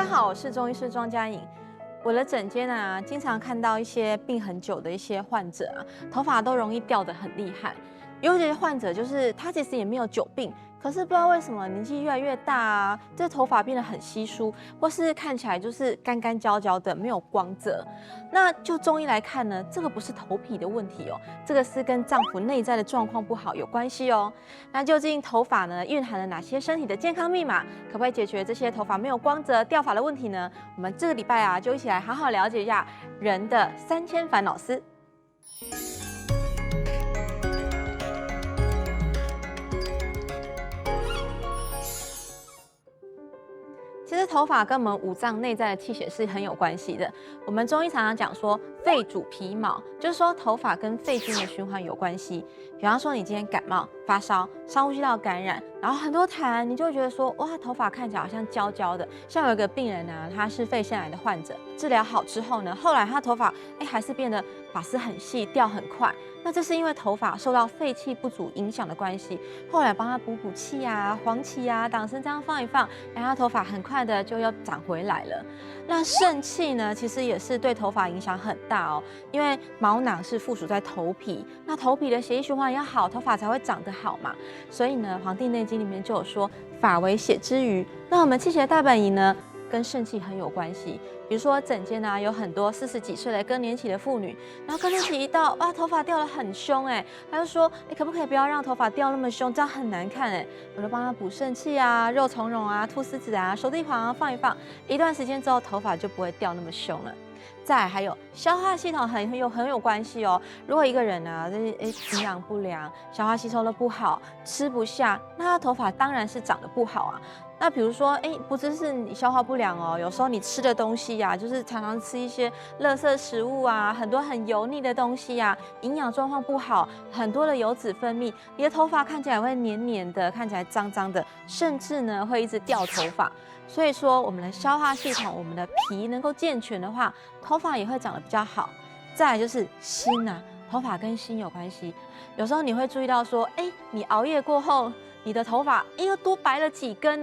家好，我是中医师庄佳颖。我的诊间啊，经常看到一些病很久的一些患者啊，头发都容易掉得很厉害。有些患者就是他其实也没有久病，可是不知道为什么年纪越来越大啊，这头发变得很稀疏，或是看起来就是干干焦焦的，没有光泽。那就中医来看呢，这个不是头皮的问题哦，这个是跟脏腑内在的状况不好有关系哦。那究竟头发呢蕴含了哪些身体的健康密码？可不可以解决这些头发没有光泽、掉发的问题呢？我们这个礼拜啊，就一起来好好了解一下人的3000烦恼丝。其实头发跟我们五脏内在的气血是很有关系的。我们中医常常讲说肺主皮毛，就是说头发跟肺经的循环有关系。比方说你今天感冒、发烧、上呼吸道感染，然后很多痰，你就会觉得说哇，头发看起来好像焦焦的。像有一个病人呢，他是肺腺癌的患者，治疗好之后呢，后来他头发还是变得发丝很细，掉很快。那这是因为头发受到肺气不足影响的关系。后来帮他补气啊、黄芪啊、党参这样放一放，他头发很快的就又长回来了。那肾气呢，其实也是对头发影响很大哦，因为毛囊是附属在头皮，那头皮的血液循环要好，头发才会长得好嘛。所以呢，《黄帝内经》里面就有说，发为血之余。那我们气血大本营呢，跟肾气很有关系。比如说诊间啊，有很多40几岁的更年期的妇女，然后更年期一到，哇，头发掉得很凶她就说，可不可以不要让头发掉那么凶，这样很难看我就帮她补肾气啊、肉苁蓉啊、菟丝子啊、熟地黄啊放一放，一段时间之后头发就不会掉那么凶了。再来还有消化系统很有关系哦。如果一个人啊，营养不良，消化吸收的不好，吃不下，那他头发当然是长得不好啊。那比如说，不只是你消化不良哦，有时候你吃的东西呀，就是常常吃一些垃圾食物啊，很多很油腻的东西啊，营养状况不好，很多的油脂分泌，你的头发看起来会黏黏的，看起来脏脏的，甚至呢会一直掉头发。所以说，我们的消化系统，我们的脾能够健全的话，头发也会长得比较好。再来就是心啊，头发跟心有关系。有时候你会注意到说，你熬夜过后，你的头发又多白了几根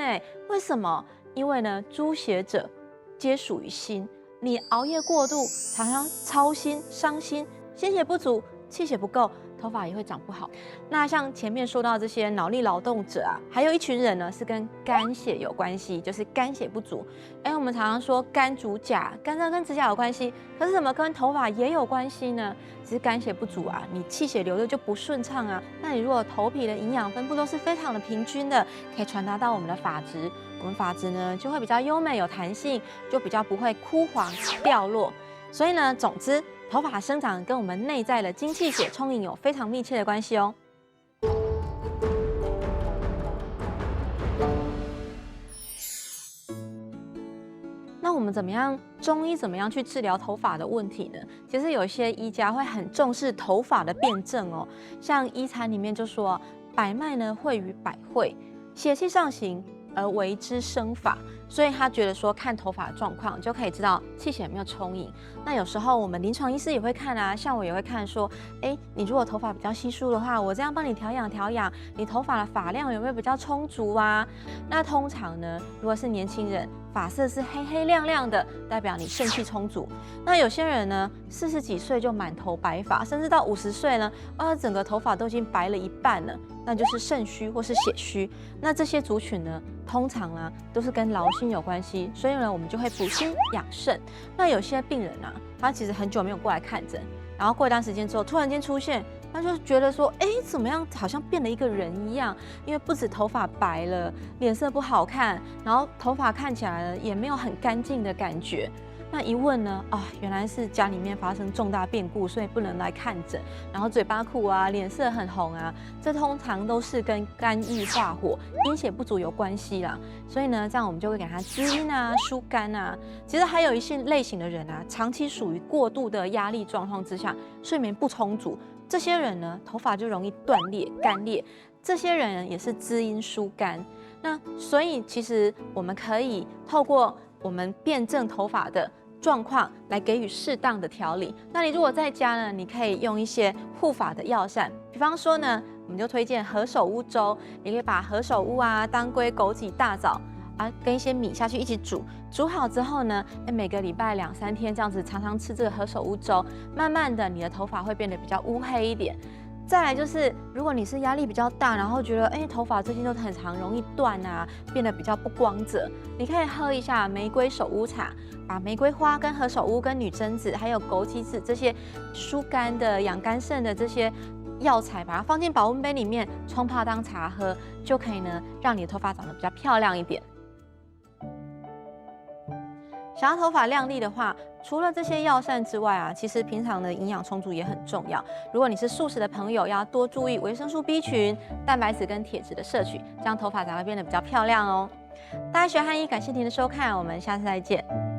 为什么？因为呢，诸邪者皆属于心。你熬夜过度，常常操心、伤心，心血不足，气血不够，头发也会长不好。那像前面说到这些脑力劳动者啊，还有一群人呢是跟肝血有关系，就是肝血不足。我们常常说肝主甲，肝脏跟指甲有关系，可是怎么跟头发也有关系呢？其实肝血不足啊，你气血流的就不顺畅啊。那你如果头皮的营养分布都是非常的平均的，可以传达到我们的发质，我们发质呢就会比较优美有弹性，就比较不会枯黄掉落。所以呢，总之，头发生长跟我们内在的精气血充盈有非常密切的关系哦。那我们中医怎么样去治疗头发的问题呢？其实有些医家会很重视头发的辩证哦，像医餐里面就说，百脉呢汇于百会，血气上行而为之生发。所以他觉得说，看头发的状况就可以知道气血有没有充盈。那有时候我们临床医师也会看啊，像我也会看说，你如果头发比较稀疏的话，我这样帮你调养，你头发的发量有没有比较充足啊？那通常呢，如果是年轻人，发色是黑黑亮亮的，代表你肾气充足。那有些人呢，40几岁就满头白发，甚至到50岁呢，整个头发都已经白了一半了，那就是肾虚或是血虚。那这些族群呢，通常啊都是跟劳心有关系，所以呢，我们就会补心养肾。那有些病人啊，他其实很久没有过来看诊，然后过一段时间之后，突然间出现，他就觉得说，怎么样，好像变了一个人一样，因为不止头发白了，脸色不好看，然后头发看起来也没有很干净的感觉。那一问呢，原来是家里面发生重大变故，所以不能来看诊，然后嘴巴苦啊，脸色很红啊，这通常都是跟肝郁化火、阴血不足有关系啦。所以呢，这样我们就会给他滋阴啊、疏肝啊。其实还有一些类型的人啊，长期属于过度的压力状况之下，睡眠不充足，这些人呢，头发就容易断裂、干裂。这些人也是滋阴疏肝。那所以其实我们可以透过我们辩证头发的状况来给予适当的调理。那你如果在家呢，你可以用一些护发的药膳，比方说呢，我们就推荐何首乌粥，你可以把何首乌啊、当归、枸杞、大枣跟一些米下去一起煮，煮好之后呢，每个礼拜2、3天这样子，常常吃这个何首乌粥，慢慢的你的头发会变得比较乌黑一点。再来就是，如果你是压力比较大，然后觉得头发最近都很长，容易断啊，变得比较不光泽，你可以喝一下玫瑰首乌茶，把玫瑰花跟何首乌跟女贞子还有枸杞子这些疏肝的、养肝肾的这些药材，把它放进保温杯里面冲泡当茶喝，就可以呢让你的头发长得比较漂亮一点。想要头发亮丽的话，除了这些药膳之外啊，其实平常的营养充足也很重要。如果你是素食的朋友，要多注意维生素 B 群、蛋白质跟铁质的摄取，这样头发才会变得比较漂亮哦。大家学汉医，感谢您的收看，我们下次再见。